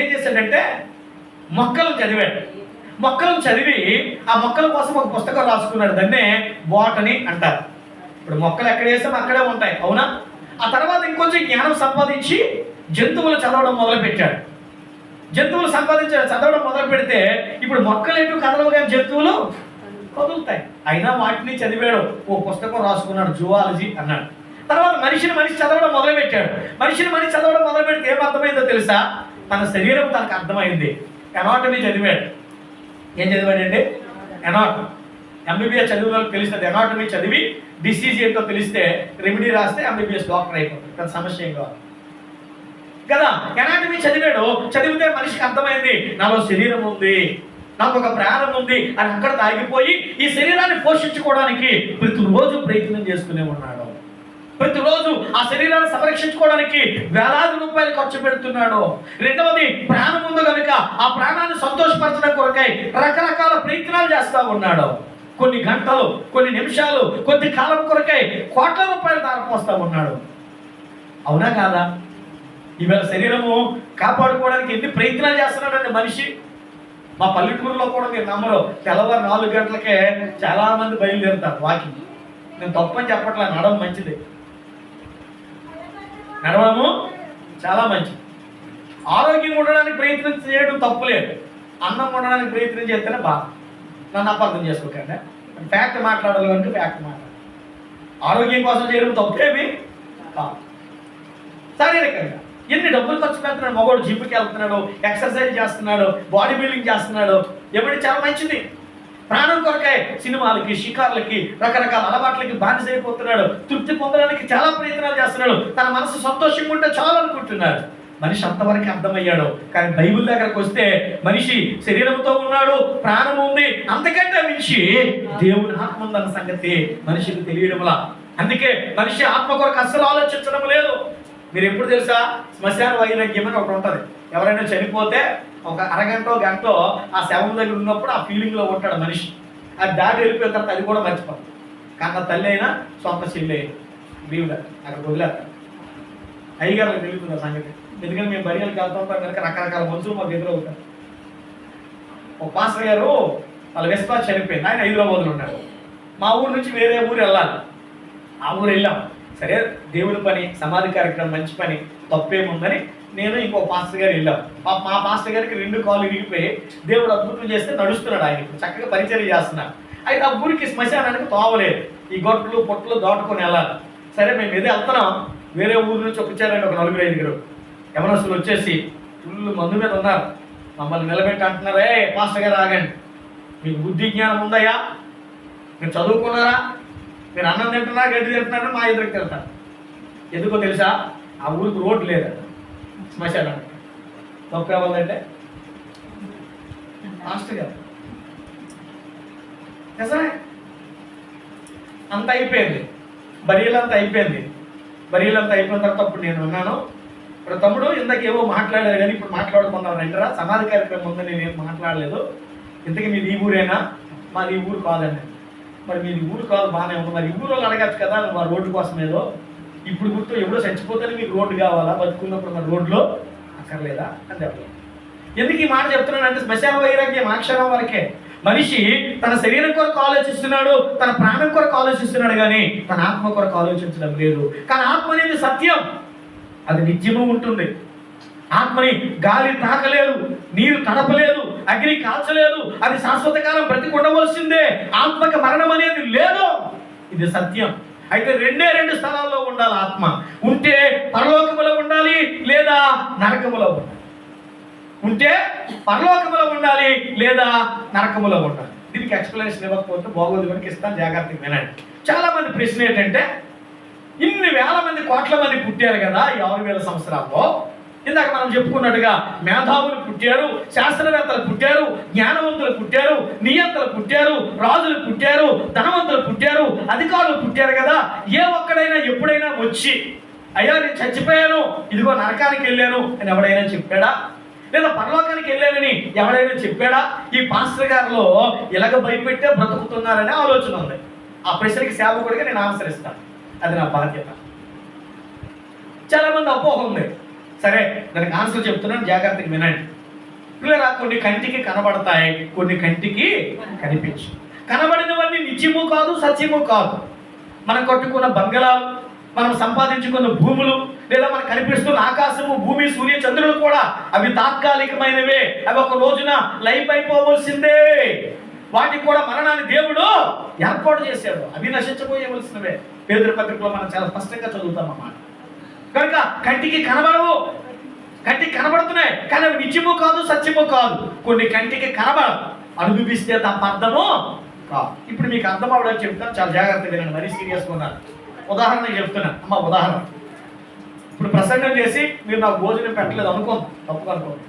ఏం చేశాడంటే మొక్కలను చదివాడు. మొక్కలను చదివి ఆ మొక్కల కోసం ఒక పుస్తకం రాసుకున్నాడు. దాన్నే బాటనీ అంటారు. ఇప్పుడు మొక్కలు ఎక్కడ వేసామో అక్కడే ఉంటాయి, అవునా? ఆ తర్వాత ఇంకొంచెం జ్ఞానం సంపాదించి జంతువులు చదవడం మొదలుపెట్టాడు. జంతువులు చదవడం మొదలు పెడితే ఇప్పుడు మొక్కలు ఎటు కదలవు కానీ జంతువులు కదులుతాయి. అయినా వాటిని చదివాడు, ఓ పుస్తకం రాసుకున్నాడు, జువాలజీ అన్నాడు. తర్వాత మనిషి చదవడం మొదలుపెట్టాడు. మనిషి చదవడం మొదలు పెడితే ఏమర్థమైందో తెలుసా? తన శరీరం తనకు అర్థమైంది. ఎనాటమీ చదివాడు. ఏం చదివాడండి? ఎనాటమీ. ఎంబీబీఎస్ చదివిన వాళ్ళకి తెలుస్తుంది. ఎనాటమీ చదివి డిసీజ్ ఏంటో తెలిస్తే రెమెడీ రాస్తే ఎంబీబీఎస్ డాక్టర్ అయిపోతుంది. తన సమస్య ఏం కావాలి కదా. ఎనాటమీ చదివాడు. చదివితే మనిషికి అర్థమైంది, నాలో శరీరం ఉంది, నాకు ఒక ప్రాణం ఉంది అని అక్కడ ఆగిపోయి ఈ శరీరాన్ని పోషించుకోవడానికి ప్రతిరోజు ప్రయత్నం చేస్తూనే ఉన్నాడు. ప్రతిరోజు ఆ శరీరాన్ని సంరక్షించుకోవడానికి వేలాది రూపాయలు ఖర్చు పెడుతున్నాడు. రెండవది, ప్రాణం ఉంది కనుక ఆ ప్రాణాన్ని సంతోషపరచడం కొరకై రకరకాల ప్రయత్నాలు చేస్తూ ఉన్నాడు. కొన్ని గంటలు, కొన్ని నిమిషాలు, కొద్ది కాలం కొరకై కోట్ల రూపాయలు దారిపోస్తూ ఉన్నాడు. అవునా కాదా? ఇవాళ శరీరము కాపాడుకోవడానికి ఎన్ని ప్రయత్నాలు చేస్తున్నాడండి మనిషి. మా పల్లెటూరులో కూడా మీరు నమ్మరు, తెల్లవారు 4 గంటలకే చాలా మంది బయలుదేరుతారు వాకింగ్. నేను తప్పని చెప్పట్లా, నడవడం మంచిది, నడవడము చాలా మంచిది. ఆరోగ్యంగా ఉండడానికి ప్రయత్నం చేయడం తప్పులేదు. అన్నం ఉండడానికి ప్రయత్నం చేస్తేనే బాగా. నన్ను అపార్థం చేసుకోకండి. ఫ్యాక్ట్ మాట్లాడాలి అంటే ఫ్యాక్ట్ మాట్లాడాలి. ఆరోగ్యం కోసం చేయడం తప్పేమి కాదు. శారీరకంగా ఎన్ని డబ్బులు ఖర్చు పెడుతున్నాడు మగవాడు. జిమ్కి వెళ్తున్నాడు, ఎక్సర్సైజ్ చేస్తున్నాడు, బాడీ బిల్డింగ్ చేస్తున్నాడు. ఎవరి చాలా మంచిది. ప్రాణం కొరకై సినిమాలకి, షికార్లకి, రకరకాల అలవాట్లకి బానిసైపోతున్నాడు. తృప్తి పొందడానికి చాలా ప్రయత్నాలు చేస్తున్నాడు. తన మనసు సంతోషంగా ఉంటే చాలు అనుకుంటున్నాడు. మనిషి అంతవరకు అర్థమయ్యాడు. కానీ బైబిల్ దగ్గరకు వస్తే మనిషి శరీరంతో ఉన్నాడు, ప్రాణం ఉంది, అంతకంటే మించి దేవుని ఆత్మ ఉందన్న సంగతి మనిషికి తెలియడంలా. అందుకే మనిషి ఆత్మ కొరకు అస్సలు ఆలోచించడం లేదు. మీరు ఎప్పుడు తెలుసా, శ్మశాన వైరాగ్యం అని ఒకటి ఉంటుంది. ఎవరైనా చనిపోతే ఒక అరగంటో గంటో ఆ శవం దగ్గర ఉన్నప్పుడు ఆ ఫీలింగ్లో ఉంటాడు మనిషి. అది దాటి వెళ్ళిపోయిన తర్వాత అది కూడా మర్చిపోతాడు. కన్న తల్లి అయినా, సొంత చెల్లి అయినా లీవ్లో అక్కడ వదిలేస్తాడు. అయ్యగారు తెలుగుతుంది ఆ సంగతి. ఎందుకంటే మేము బడియాలకు వెళ్తూ ఉంటాం కనుక రకరకాల మనుషులు మాకు ఎదురవుతారు. ఒక పాస్టర్ గారు వాళ్ళ వెస్పా చనిపోయింది. ఆయన హైదరాబాద్లో ఉన్నాడు. మా ఊరు నుంచి వేరే ఊరు వెళ్ళాలి. ఆ ఊరు వెళ్ళాం. సరే, దేవుని పని, సమాధి కార్యక్రమం మంచి పని, తప్పేముందని నేను ఇంకో పాస్టర్ గారు వెళ్ళాం. మా పాస్టర్ గారికి 2 కాళ్ళు విరిగిపోయి దేవుడు అద్భుతం చేస్తే నడుస్తున్నాడు. ఆయన చక్కగా పరిచయం చేస్తున్నాడు. అయితే ఆ ఊరికి శ్మశానానికి తోవలేదు. ఈ గొట్లు పొట్లు దాటుకొని వెళ్ళాలి. సరే, మేము ఏదో వెళ్తున్నాం. వేరే ఊరు నుంచి వచ్చారండి ఒక 4-5 యవనస్తులు వచ్చేసి ఫుల్ మందు మీద ఉన్నారు. మమ్మల్ని నిలబెట్టి అంటున్నారు, ఏ పాస్టర్ గారు ఆగండి, మీకు బుద్ధి జ్ఞానం ఉందయ్యా, మీరు చదువుకున్నారా, మీరు అన్నం తింటున్నారా, గడ్డి తింటున్నారా, మా ఎదురుకి వెళ్తారు. ఎందుకో తెలుసా? ఆ ఊరికి రోడ్డు లేదు శ్మశానానికి. తప్పు కావాలంటే పాస్టర్ గారు నిజమే. అంత అయిపోయింది, బరియలంతా అయిపోయింది. బరియలంతా అయిపోయిన తర్వాత అప్పుడు నేను ఉన్నాను. ఇప్పుడు తమ్ముడు ఇందాక ఏవో మాట్లాడారు కానీ ఇప్పుడు మాట్లాడుకుందాం రండిరా, సమాధి కార్యక్రమం ఉందని నేను మాట్లాడలేదు. ఇంతకీ మీది ఈ ఊరేనా? మాది ఈ ఊరు కాదండి. మరి మీది ఊరు కాదు, బాగానే ఉంది. మరి ఈ ఊరు వాళ్ళు అడగచ్చు కదా, మా రోడ్డు కోసం ఏదో. ఇప్పుడు గుర్తు ఎప్పుడో చచ్చిపోతే మీకు రోడ్డు కావాలా, బతుకున్నప్పుడు మన రోడ్లో అక్కర్లేదా అని చెప్పాలి. ఎందుకు ఈ మాట చెప్తున్నానంటే శ్మశాన వైరాగ్యం ఆ క్షణం వరకే. మనిషి తన శరీరం కొరకు ఆలోచిస్తున్నాడు, తన ప్రాణం కొరకు ఆలోచిస్తున్నాడు, కానీ తన ఆత్మ కొరకు ఆలోచించడం లేదు. కానీ ఆత్మ అనేది సత్యం, అది నిత్యము ఉంటుంది. ఆత్మని గాలి తాకలేదు, నీరు తడపలేదు, అగ్ని కాల్చలేదు. అది శాశ్వత కాలం బ్రతికుండవలసిందే. ఆత్మకి మరణం అనేది లేదు, ఇది సత్యం. అయితే 2 స్థలాల్లో ఉండాలి ఆత్మ. ఉంటే పరలోకములో ఉండాలి, లేదా నరకములో ఉండాలి. ఉంటే పరలోకములో ఉండాలి, లేదా నరకములో ఉండాలి. దీనికి ఎక్స్ప్లెనేషన్ ఇవ్వకపోతే బాగోదు కనుక ఇస్తాను, జాగ్రత్తగా వినండి. చాలా మంది ప్రశ్న ఏంటంటే, ఇన్ని వేల మంది, కోట్ల మంది పుట్టారు కదా ఈ 6000 సంవత్సరాల్లో. ఇందాక మనం చెప్పుకున్నట్టుగా మేధావులు పుట్టారు, శాస్త్రవేత్తలు పుట్టారు, జ్ఞానవంతులు పుట్టారు, నియంతలు పుట్టారు, రాజులు పుట్టారు, ధనవంతులు పుట్టారు, అధికారులు పుట్టారు కదా. ఏ ఒక్కడైనా ఎప్పుడైనా వచ్చి అయ్యా నేను చచ్చిపోయాను, ఇదిగో నరకానికి వెళ్ళాను అని ఎవడైనా చెప్పాడా? లేదా పరలోకానికి వెళ్ళానని ఎవడైనా చెప్పాడా? ఈ పాస్టర్ గారిలో ఇలాగ భయపెట్టే బ్రతుకుతున్నారనే ఆలోచన ఉంది. ఆ ప్రశ్నకి సేవకుడిగా నేను ఆన్సర్ ఇస్తాను, అది నా బాధ్యత. చాలా మంది అపోహ ఉంది, సరే, దానికి ఆన్సర్ చెప్తున్నాను, జాగ్రత్తగా వినండి. పిల్లరా, కొన్ని కంటికి కనబడతాయి, కొన్ని కంటికి కనిపించు. కనబడినవన్నీ నిత్యము కాదు, సత్యము కాదు. మనం కట్టుకున్న బంగళాలు, మనం సంపాదించుకున్న భూములు, లేదా మనకు కనిపిస్తున్న ఆకాశము, భూమి, సూర్య, చంద్రులు కూడా అవి తాత్కాలికమైనవే. అవి ఒక రోజున లైఫ్ అయిపోవలసిందే. వాటికి కూడా మరణాన్ని దేవుడు ఏర్పాటు చేశాడు. అవి నశించబోయవలసినవే. పేతురు పత్రికలో మనం చాలా స్పష్టంగా చదువుతాం అన్నమాట. కనుక కంటికి కనబడవు, కంటికి కనబడుతున్నాయి కానీ అవి నిత్యము కాదు, సత్యము కాదు. కొన్ని కంటికి కనబడవు, అనుభవిస్తే తప్ప అర్థము కాదు. ఇప్పుడు మీకు అర్థం అవడానికి చెప్తాను, చాలా జాగ్రత్తగా వినండి, మరీ సీరియస్గా ఉన్నాను. ఉదాహరణ చెప్తున్నాను అమ్మ. ఉదాహరణ, ఇప్పుడు ప్రసంగం చేసి మీరు నాకు భోజనం పెట్టలేదు అనుకోండి, తప్పుగా అనుకోండి.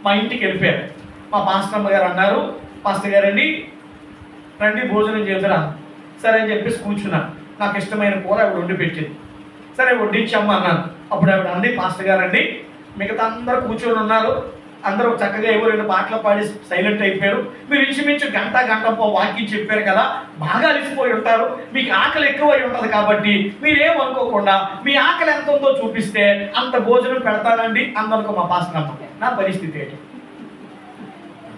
మా ఇంటికి వెళ్ళిపోయారు. మా పాస్టర్ అమ్మ గారు అన్నారు, పాస్టర్ గారండి రండి భోజనం చేద్దురా. సరే అని చెప్పేసి కూర్చున్నాను. నాకు ఇష్టమైన కూర ఆవిడ వండి పెట్టింది. సరే వడ్డించమ్మ అన్నాను. అప్పుడు ఆవిడ అంది, పాస్టర్ గారండి మిగతా అందరూ కూర్చొని ఉన్నారు, అందరూ చక్కగా ఏవో 2 పాటలు పాడి సైలెంట్ అయిపోయారు. మీరు ఇంచుమించు గంట వాక్యం చెప్పారు కదా, బాగా అలిసిపోయి ఉంటారు, మీకు ఆకలి ఎక్కువై ఉంటుంది. కాబట్టి మీరేమనుకోకుండా మీ ఆకలి ఎంత ఉందో చూపిస్తే అంత భోజనం పెడతానండి అందరికీ మా పాస్టర్ అమ్మ. నా పరిస్థితి ఏంటి?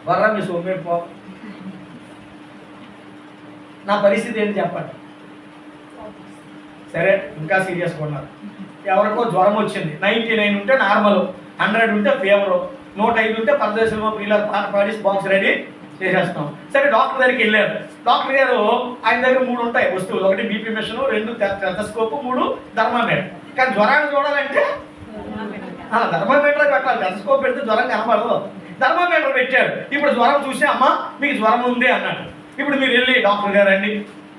వర్రా మీ సోమేపో, నా పరిస్థితి ఏంటి చెప్పండి. సరే, ఇంకా సీరియస్గా ఉన్నారు. ఎవరికో జ్వరం వచ్చింది, 99 ఉంటే నార్మల్, 100 ఉంటే ఫీవరు, 105 ఉంటే పరదేశంలో పిల్లలు పాట పాడి బాక్స్ రెడీ చేసేస్తాం. సరే, డాక్టర్ దగ్గరికి వెళ్ళారు. డాక్టర్ గారు ఆయన దగ్గర 3 ఉంటాయి వస్తువులు. 1 బీపీ మిషన్, 2 టెలస్కోప్, 3 థర్మామీటర్. కానీ జ్వరాన్ని చూడాలంటే థర్మామీటర్ పెట్టాలి. టెలస్కోప్ పెడితే జ్వరం కనబడదు. థర్మామీటర్ పెట్టాడు. ఇప్పుడు జ్వరం చూసి అమ్మ మీకు జ్వరం ఉంది అన్నాడు. ఇప్పుడు మీరు వెళ్ళి డాక్టర్ గారు అండి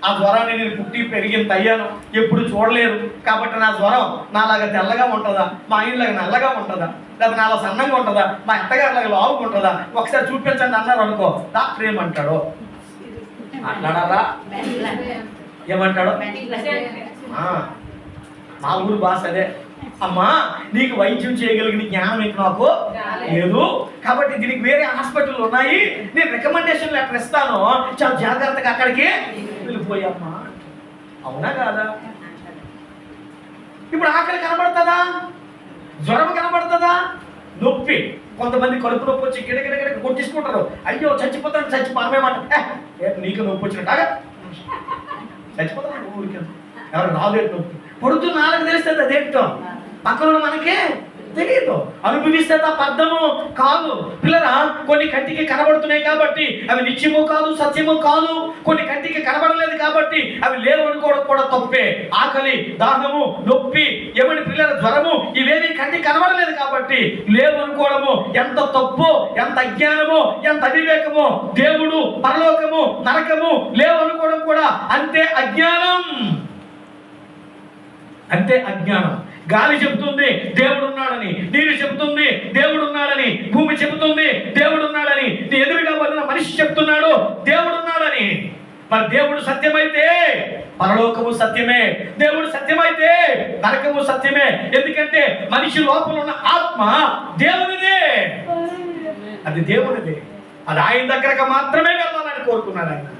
ఆ జ్వరాన్ని నేను పుట్టి పెరిగింత అయ్యాను, ఎప్పుడు చూడలేదు, కాబట్టి నా జ్వరం నాలాగా తెల్లగా ఉంటుందా, మా ఆయనలాగా నల్లగా ఉంటుందా, లేదా నాలా సన్నంగా ఉంటుందా, మా అత్తగారిలాగా లావుగా ఉంటుందా, ఒకసారి చూపించండి అన్నారు అనుకో. డాక్టర్ ఏమంటాడు? మాట్లాడారా? ఏమంటాడు? మా ఊరు భాష అదే, అమ్మా నీకు వైద్యం చేయగలిగిన జ్ఞానం ఏంటి నాకు లేదు, కాబట్టి దీనికి వేరే హాస్పిటల్ ఉన్నాయి, నేను రికమెండేషన్ లెటర్ ఇస్తాను, చాలా జాగ్రత్తగా అక్కడికి వెళ్ళిపోయమ్మా. అవునా కాదా? ఇప్పుడు ఆకలి కనబడుతుందా? జ్వరం కనబడుతుందా? నొప్పి, కొంతమంది కడుపు నొప్పి వచ్చి గిడగిడ కొట్టించుకుంటారు. అయ్యో చచ్చిపోతాను, మనమేమంట నీకు నొప్పి వచ్చినట్టు చచ్చిపోతాను ఊరికి, ఎవరు రాలేదు నొప్పి పడుతున్న నాలుగు తెలుస్తుంది, అదేంటో పక్కన మనకే తెలియదు. అనుభవిస్తే తప్ప అర్థము కాదు. పిల్లరా, కొన్ని కంటికి కనబడుతున్నాయి కాబట్టి అవి నిత్యము కాదు, సత్యము కాదు. కొన్ని కంటికి కనబడలేదు కాబట్టి అవి లేవు అనుకోవడం కూడా తప్పే. ఆకలి, దాహము, నొప్పి, ఏమని పిల్లల జ్వరము, ఇవేవి కంటికి కనబడలేదు కాబట్టి లేవు అనుకోవడము ఎంత తప్పు, ఎంత అజ్ఞానము, ఎంత అవివేకము. దేవుడు, పరలోకము, నరకము లేవు అనుకోవడం కూడా అంతే అజ్ఞానం, అంతే అజ్ఞానం. గాలి చెబుతుంది దేవుడు ఉన్నాడని, నీరు చెబుతుంది దేవుడు ఉన్నాడని, భూమి చెబుతుంది దేవుడు ఉన్నాడని, నీ ఎదురుగా ఉన్న మనిషి చెప్తున్నాడు దేవుడు ఉన్నాడని. మరి దేవుడు సత్యమైతే పరలోకము సత్యమే, దేవుడు సత్యమైతే నరకము సత్యమే. ఎందుకంటే మనిషి లోపల ఉన్న ఆత్మ దేవునిదే, అది దేవునిదే, అది ఆయన దగ్గరకు మాత్రమే వెళ్ళాలని కోరుకున్నాడు ఆయన.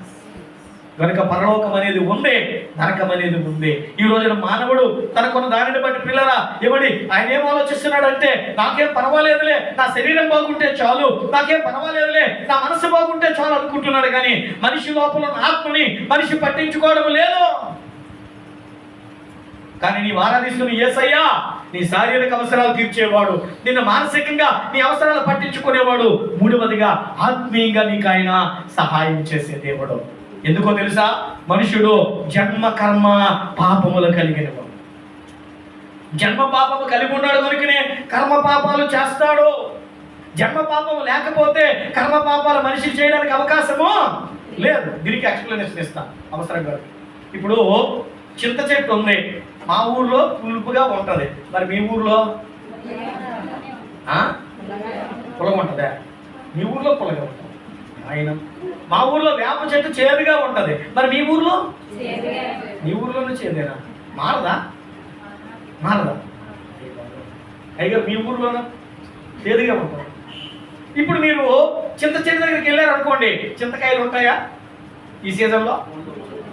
కనుక పరలోకం అనేది ఉంది, నరకం అనేది ఉంది. ఈ రోజున మానవుడు తనకున్న దానిని బట్టి పిల్లరా ఏమని ఆయన ఏం ఆలోచిస్తున్నాడంటే, నాకేం పర్వాలేదులే, నా శరీరం బాగుంటే చాలు, నాకేం పర్వాలేదులే, నా మనసు బాగుంటే చాలు అనుకుంటున్నాడు. కానీ మనిషి లోపల ఆత్మని మనిషి పట్టించుకోవడం లేదు. కానీ నీవు ఆరాధిస్తున్న యేసయ్య నీ శారీరక అవసరాలు తీర్చేవాడు, నిన్ను మానసికంగా నీ అవసరాలు పట్టించుకునేవాడు, మూడవదిగా ఆత్మీయంగా నీకు ఆయన సహాయం చేసే దేవుడు. ఎందుకో తెలుసా? మనుషుడు జన్మ కర్మ పాపములు కలిగినవాడు. జన్మ పాపము కలిగి ఉన్నాడు కనుకనే కర్మ పాపాలు చేస్తాడు. జన్మ పాపము లేకపోతే కర్మ పాపాలు మనిషి చేయడానికి అవకాశము లేదు. దీనికి ఎక్స్ప్లెనేషన్ ఇస్తాను అవసరం కాదు. ఇప్పుడు చింత చెట్టు ఉంది, మా ఊర్లో పులుపుగా ఉంటుంది, మరి మీ ఊర్లో పులగ ఉంటుందా? మీ ఊర్లో పులగ ఉంటుంది. ఆయన మా ఊర్లో వేప చెట్టు చేదుగా ఉంటది, మరి మీ ఊర్లో? మీ ఊర్లోనే చేదేనా? మారదా? అయిగా మీ ఊర్లోనే చేదుగా ఉంటుంది. ఇప్పుడు మీరు చింత చెట్టు దగ్గరికి వెళ్ళారు అనుకోండి, చింతకాయలు ఉంటాయా ఈ సీజన్లో?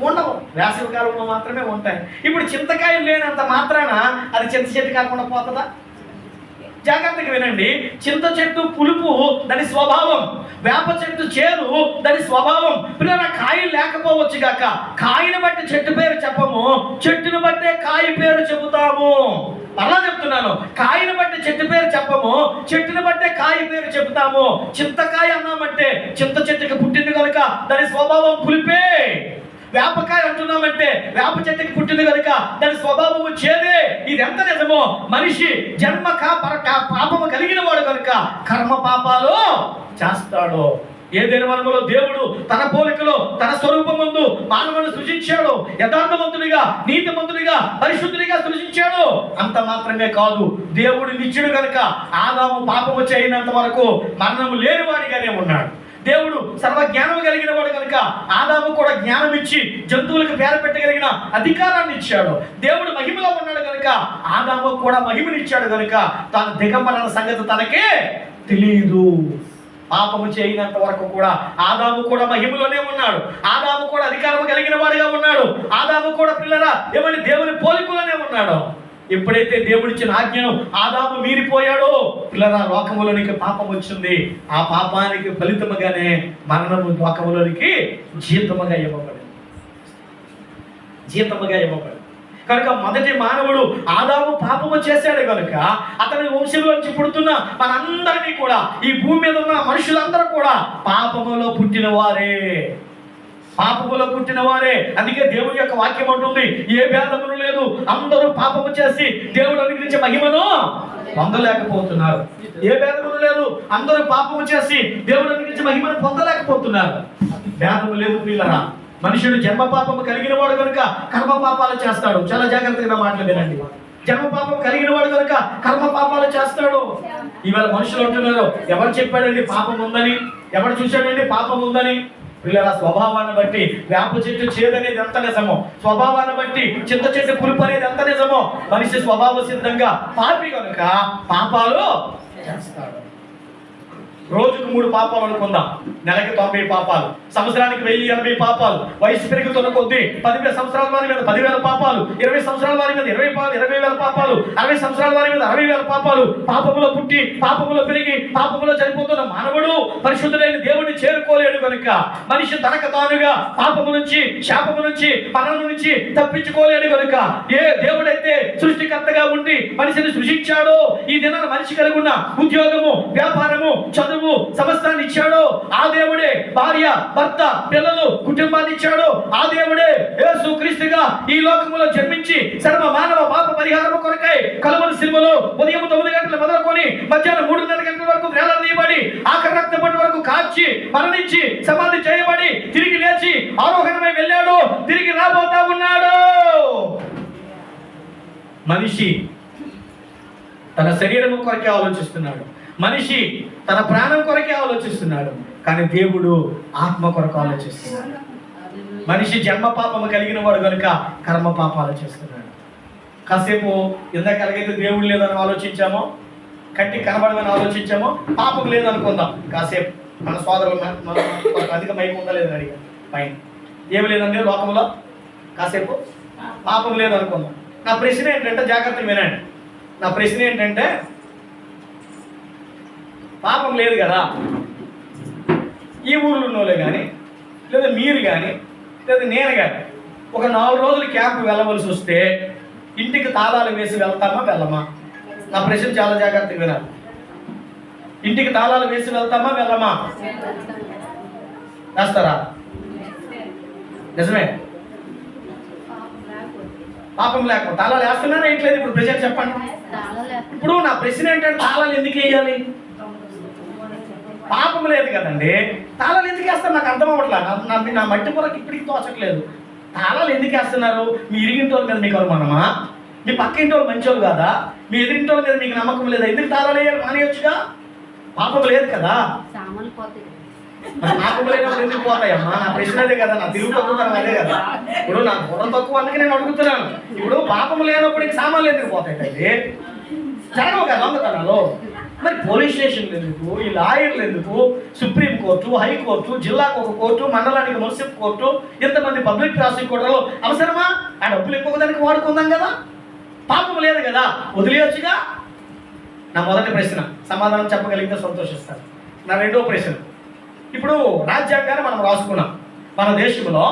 ఉండవు, వేసవి కాలంలో మాత్రమే ఉంటాయి. ఇప్పుడు చింతకాయలు లేనంత మాత్రాన అది చింత చెట్టు కాకుండా పోతుందా? జాగ్రత్తగా వినండి. చింత చెట్టు పులుపు దాని స్వభావం, వేప చెట్టు చేదు దాని స్వభావం. పిల్లల కాయలు లేకపోవచ్చు గాక, కాయను బట్టి చెట్టు పేరు చెప్పము, చెట్టును బట్టే కాయ పేరు చెబుతాము. అలా చెప్తున్నాను, కాయను బట్టి చెట్టు పేరు చెప్పము, చెట్టును బట్టే కాయ పేరు చెబుతాము. చింతకాయ అన్నామంటే చింత చెట్టుకి పుట్టింది కనుక దాని స్వభావం పులిపే. వేపకాయ అంటున్నామంటే వేప చెట్టుకి పుట్టింది కనుక దాని స్వభావము చేదే. ఇది ఎంత నిజమో, మనిషి జన్మ పాపము కలిగిన వాడు కనుక కర్మ పాపాలు చేస్తాడు. ఏదైనా వనములో దేవుడు తన పోలికలో తన స్వరూపమందు మానవుని సృజించాడు. యథార్థవంతుడిగా, నీతిమంతుడిగా, పరిశుద్ధుడిగా సృజించాడు. అంత మాత్రమే కాదు, దేవుడు నిత్యుడు కనుక ఆదాము పాపము చేయనంత వరకు మరణము లేనివాడిగానే ఉన్నాడు. దేవుడు సర్వజ్ఞానము కలిగిన వాడు కనుక ఆదాము కూడా జ్ఞానం ఇచ్చి జంతువులకు పేరు పెట్టగలిగిన అధికారాన్ని ఇచ్చాడు. దేవుడు మహిమలో ఉన్నాడు కనుక ఆదాము కూడా మహిమనిచ్చాడు కనుక తాను దిగంబరణ సంగతి తనకే తెలియదు. పాపము చేయనంత వరకు కూడా ఆదాము కూడా మహిమలోనే ఉన్నాడు. ఆదాము కూడా అధికారము కలిగిన వాడిగా ఉన్నాడు. ఆదాము కూడా పిల్లరా ఏమని దేవుని పోలికలోనే ఉన్నాడు. ఎప్పుడైతే దేవుడిచ్చిన ఆజ్ఞను ఆదాము మీరిపోయాడో పిల్లరా లోకములోనికి పాపం వచ్చింది. ఆ పాపానికి ఫలితముగానే మరణము లోకములోనికి జీతముగా ఇవ్వబడింది. కనుక మొదటి మానవుడు ఆదాము పాపము చేశాడు కనుక అతని వంశంలోంచి పుడుతున్న మనందరినీ కూడా, ఈ భూమి మీద ఉన్న మనుషులందరూ కూడా పాపములో పుట్టిన వారే. అందుకే దేవుడి యొక్క వాక్యం అంటుంది, ఏ భేదమును లేదు, అందరూ పాపము చేసి దేవుడు అనుగ్రహించే మహిమను పొందలేకపోతున్నారు. ఏ భేదమును లేదు, అందరూ పాపము చేసి దేవుడు అనుగ్రహించే మహిమను పొందలేకపోతున్నారు. భేదము లేదు పిల్లరా. మనుషుడు జన్మ పాపము కలిగిన వాడు కనుక కర్మ పాపాలు చేస్తాడు. చాలా జాగ్రత్తగా మాటలు వినండి. జన్మ పాపం కలిగిన వాడు కనుక కర్మ పాపాలు చేస్తాడు. ఇవాళ మనుషులు అంటున్నారు, ఎవరు చెప్పాడండి పాపం ఉందని, ఎవరు చూశాడండి పాపం ఉందని. పిల్లల స్వభావాన్ని బట్టి వేప చెట్టు చేదనేది ఎంత నిజమో, స్వభావాన్ని బట్టి చింత చెట్టు పులుపు అనేది ఎంత నిజమో, మనిషి స్వభావ సిద్ధంగా పాపి కనుక పాపాలు చేస్తాడు. రోజుకు 3 పాపాలు అనుకుందాం, నెలకి 90 పాపాలు, సంవత్సరానికి 1080 పాపాలు, వయసు పెరుగుతున్న కొద్దీ 10 సంవత్సరాల వారి మీద 10,000 పాపాలు, 20 సంవత్సరాల వారి మీద 20,000 పాపాలు, 60 సంవత్సరాల వారి మీద 60,000 పాపాలు. పాపములో పుట్టి పాపములో పెరిగి పాపములో చనిపోతున్న మానవుడు పరిశుద్ధులైన దేవుడిని చేరుకోలేడు కనుక మనిషి తనకు తానుగా పాపము నుంచి, శాపము నుంచి, మరణం నుంచి తప్పించుకోలేడు కనుక ఏ దేవుడైతే సృష్టికర్తగా ఉండి మనిషిని సృష్టించాడో, ఈ దినాన మనిషి కలిగి ఉన్న ఉద్యోగము, వ్యాపారము, చదువు, సమస్తాన్ని ఇచ్చాడు. ఆ దేవుడే భార్య, భర్త, పిల్లలు, కుటుంబాన్ని ఇచ్చాడు. ఆ దేవుడే యేసు క్రీస్తుగా ఈ లోకములో జన్మించి సర్వ మానవ పాప పరిహారము కొరకై కలువరి శిలువలో ఉదయం 9 గంటలు మొదలుకొని మధ్యాహ్నం 3:30 గంటల వరకు వేలాడదీయబడి ఆఖరి రక్తపొట్టు వరకు కాచి మరణించి సమాధి చేయబడి తిరిగి లేచి ఆరోహణమై వెళ్ళాడు, తిరిగి రాబోతా ఉన్నాడు. మనిషి తన శరీరము కొరకే ఆలోచిస్తున్నాడు, మనిషి తన ప్రాణం కొరకే ఆలోచిస్తున్నాడు, కానీ దేవుడు ఆత్మ కొరకు ఆలోచిస్తున్నాడు. మనిషి జన్మ పాపము కలిగిన వాడు కనుక కర్మ పాపాలు చేస్తున్నాడు. కాసేపు ఇందాక ఎలాగైతే దేవుడు లేదని ఆలోచించామో, కంటికి కనబడమని ఆలోచించామో, పాపం లేదనుకుందాం. కాసేపు మన సోదరులు అధిక మైకు ఉందా లేదని అడిగాను. పైన ఏమి లేదండి లోకంలో, కాసేపు పాపం లేదనుకుందాం. నా ప్రశ్న ఏంటంటే, జాగ్రత్తగా వినండి, నా ప్రశ్న ఏంటంటే, పాపం లేదు కదా, ఈ ఊర్లో ఉన్నోళ్ళే కానీ, లేదా మీరు కానీ, లేదా నేను కానీ ఒక 4 రోజులు క్యాంపు వెళ్ళవలసి వస్తే ఇంటికి తాళాలు వేసి వెళ్తామా వెళ్ళమా? నా ప్రశ్న చాలా జాగ్రత్తగా వినాలి. ఇంటికి తాళాలు వేసి వెళ్తామా వెళ్ళమా? వేస్తారా? నిజమే. పాపం లేకపోతే తాళాలు వేస్తున్నారా ఏంట్లేదు? ఇప్పుడు ప్రజలు చెప్పండి. ఇప్పుడు నా ప్రశ్న ఏంటంటే, తాళాలు ఎందుకు వేయాలి? పాపం లేదు కదండి, తాళాలు ఎందుకు వేస్తారు? నాకు అర్థం అవ్వట్లేదు. నా మట్టి పొరకు ఇప్పటికి తోచట్లేదు. తాళాలు ఎందుకు వేస్తున్నారు? మీ ఇరిగింటి వాళ్ళ మీద మీకు అనుమానమా? మీ పక్క ఇంటి వాళ్ళు మంచోళ్ళు కాదా? మీ ఎదురింటి వాళ్ళ మీద మీకు నమ్మకం లేదా? ఎందుకు తాళాలు వేయాలి? మానేయొచ్చుగా. పాపం లేదు కదా. పాపం లేనప్పుడు ఎందుకు పోతాయమ్మా? నా ప్రశ్న అదే కదా, నా తిరుగు తక్కువ అదే కదా. ఇప్పుడు నా బుర్ర తక్కువ, అందుకే నేను అడుగుతున్నాను. ఇప్పుడు పాపం లేనప్పుడు ఇంక సామాన్లు ఎందుకు పోతాయండి? జరగవు కదా దొంగతనాలు. మరి పోలీస్ స్టేషన్లు ఎందుకు? ఈ లాయర్లు ఎందుకు? సుప్రీంకోర్టు, హైకోర్టు, జిల్లాకు ఒక కోర్టు, మండలానికి మున్సిపల్ కోర్టు, ఎంతమంది పబ్లిక్ ప్రాసిక్యూటర్లు అవసరమా? ఆ డబ్బులు ఇంకొక దానికి వాడుకుందాం కదా. పాపం లేదు కదా, వదిలేయచ్చుగా. నా మొదటి ప్రశ్న. సమాధానం చెప్పగలిగితే సంతోషిస్తాను. నా రెండో ప్రశ్న, ఇప్పుడు రాజ్యాంగాన్ని మనం రాసుకున్నాం. మన దేశంలో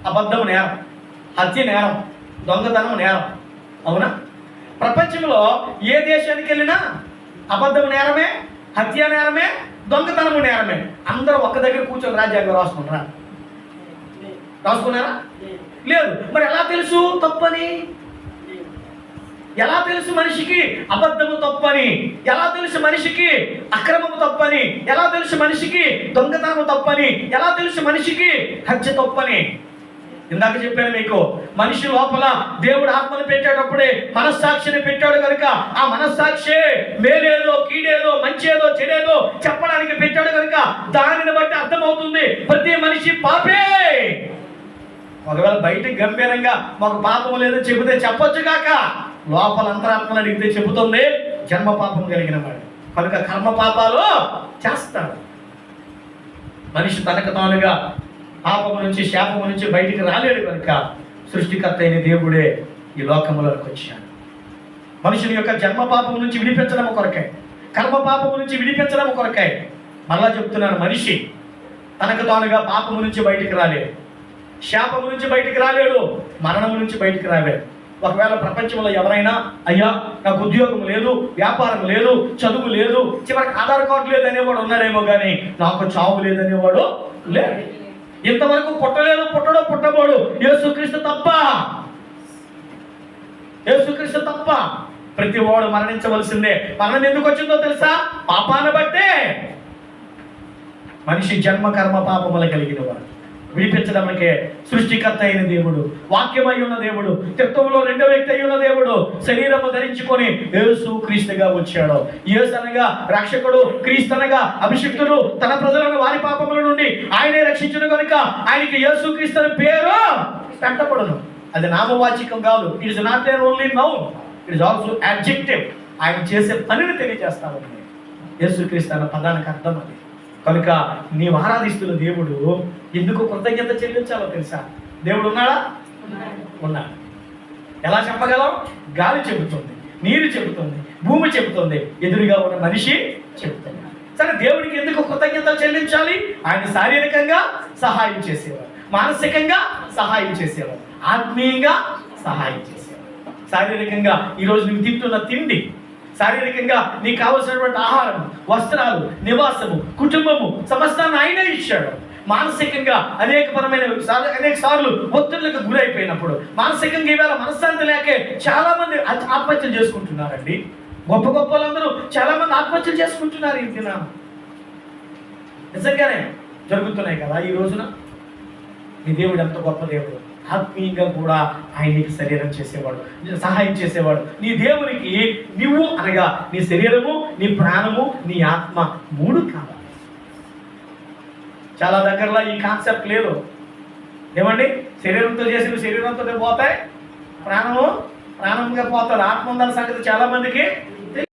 అబద్ధం నేరం, హత్య నేరం, దొంగతనం నేరం, అవునా? ప్రపంచంలో ఏ దేశానికి వెళ్ళినా అబద్ధం నేరమే, హత్య నేరమే, దొంగతనము నేరమే. అందరూ ఒక్క దగ్గర కూర్చొని రాజ్యాంగం రాసుకుంటారా? రాసుకున్నారా? లేదు. మరి ఎలా తెలుసు తప్పని? ఎలా తెలుసు మనిషికి అబద్ధము తప్పని? ఎలా తెలుసు మనిషికి అక్రమము తప్పని? ఎలా తెలుసు మనిషికి దొంగతనము తప్పని? ఎలా తెలుసు మనిషికి హత్య తప్పని? ఇందాక చెప్పాను మీకు, మనిషి లోపల దేవుడు ఆత్మను పెట్టేటప్పుడే మనస్సాక్షిని పెట్టాడు కనుక ఆ మనస్సాక్షి మేలేదో కీడేదో మంచేదో చెడేదో చెప్పడానికి పెట్టాడు కనుక దానిని బట్టి అర్థమవుతుంది ప్రతి మనిషి పాపే. ఒకవేళ బయటికి గంభీరంగా మాకు పాపం లేదో చెబితే చెప్పొచ్చు కాక లోపల అంతరాత్మను అడిగితే చెబుతుంది జన్మ పాపం కలిగిన వాడు కనుక కర్మ పాపాలు చేస్తాడు. మనిషి తనకు తానుగా పాపము నుంచి శాపము నుంచి బయటికి రాలేడు కనుక సృష్టికర్త అయిన దేవుడే ఈ లోకములోకి వచ్చాడు. మనుషుని యొక్క జన్మ పాపము నుంచి విడిపించడం కొరకై, కర్మ పాపము నుంచి విడిపించడం కొరకై. మళ్ళా చెప్తున్నాను, మనిషి తనకు తానుగా పాపము నుంచి బయటికి రాలేడు, శాపము నుంచి బయటికి రాలేడు, మరణము నుంచి బయటికి రాలేడు. ఒకవేళ ప్రపంచంలో ఎవరైనా అయ్యా నాకు ఉద్యోగం లేదు, వ్యాపారం లేదు, చదువు లేదు, చివరికి ఆధార్ కార్డు లేదనేవాడు ఉన్నాడేమో కానీ నాకు చావు లేదనేవాడు లేదు. ఇంతవరకు పుట్టలేదు, పుట్టడో పుట్టబోడు, యేసుక్రీస్తు తప్ప. యేసుక్రీస్తు తప్ప. ప్రతి వాడు మరణించవలసిందే. మరణం ఎందుకు వచ్చిందో తెలుసా? పాపాన్ని బట్టే. మనిషి జన్మ కర్మ పాపములు కలిగిన వాడు. విడిపించడానికే సృష్టికర్త అయిన దేవుడు, వాక్యమై ఉన్న దేవుడు, తత్వంలో రెండో వ్యక్తి అయి ఉన్న దేవుడు శరీరము ధరించుకొని యేసు క్రీస్తుగా వచ్చాడు. యేసు అనగా రక్షకుడు, క్రీస్తు అనగా అభిషిక్తుడు. తన ప్రజలను వారి పాపముల నుండి ఆయనే రక్షించును కనుక ఆయనకి యేసు క్రీస్తు అనే పేరు పెట్టబడును. అది నామవాచకం కాదు. It is not only noun, it is also adjective. ఆయన చేసే పనిని తెలియజేస్తా ఉంది యేసుక్రీస్తు అన్న పదానికి అర్థం అది. కనుక నీవు ఆరాధిస్తున్న దేవుడు ఎందుకు కృతజ్ఞత చెల్లించాలో తెలుసా? దేవుడు ఉన్నాడా? ఉన్నాడు. ఎలా చెప్పగలం? గాలి చెబుతుంది, నీరు చెబుతుంది, భూమి చెబుతుంది, ఎదురుగా ఉన్న మనిషి చెబుతుంది. సరే, దేవుడికి ఎందుకు కృతజ్ఞత చెల్లించాలి? ఆయన శారీరకంగా సహాయం చేసేవాడు, మానసికంగా సహాయం చేసేవాడు, ఆత్మీయంగా సహాయం చేసేవాడు. శారీరకంగా ఈరోజు నువ్వు తింటున్న తిండి, శారీరకంగా నీకు కావలసినటువంటి ఆహారం, వస్త్రాలు, నివాసము, కుటుంబము సమస్తాన్ని ఆయనే ఇచ్చాడు. మానసికంగా అనేక సార్లు ఒత్తిళ్లకు గురైపోయినప్పుడు, మానసికంగా ఈవేళ మనశ్శాంతి లేకే చాలా మంది ఆత్మహత్యలు చేసుకుంటున్నారండి. గొప్ప గొప్పలందరూ చాలా మంది ఆత్మహత్యలు చేసుకుంటున్నారు. ఈ దిన నిజంగానే జరుగుతున్నాయి కదా ఈ రోజున. నీ దేవుడు ఎంత గొప్ప దేవుడు. ఆత్మీయంగా కూడా ఆయన నీకు శరీరం చేసేవాడు, సహాయం చేసేవాడు. నీ దేవునికి నువ్వు అనగా నీ శరీరము, నీ ప్రాణము, నీ ఆత్మ మూడు కావాలి. చాలా దగ్గరలో ఈ కాన్సెప్ట్ లేదు. ఏమండి? శరీరంతో చేసి నువ్వు శరీరంతో పోతాయి, ప్రాణముగా పోతారు. ఆత్మ ఉందన్న సంగతి చాలా మందికి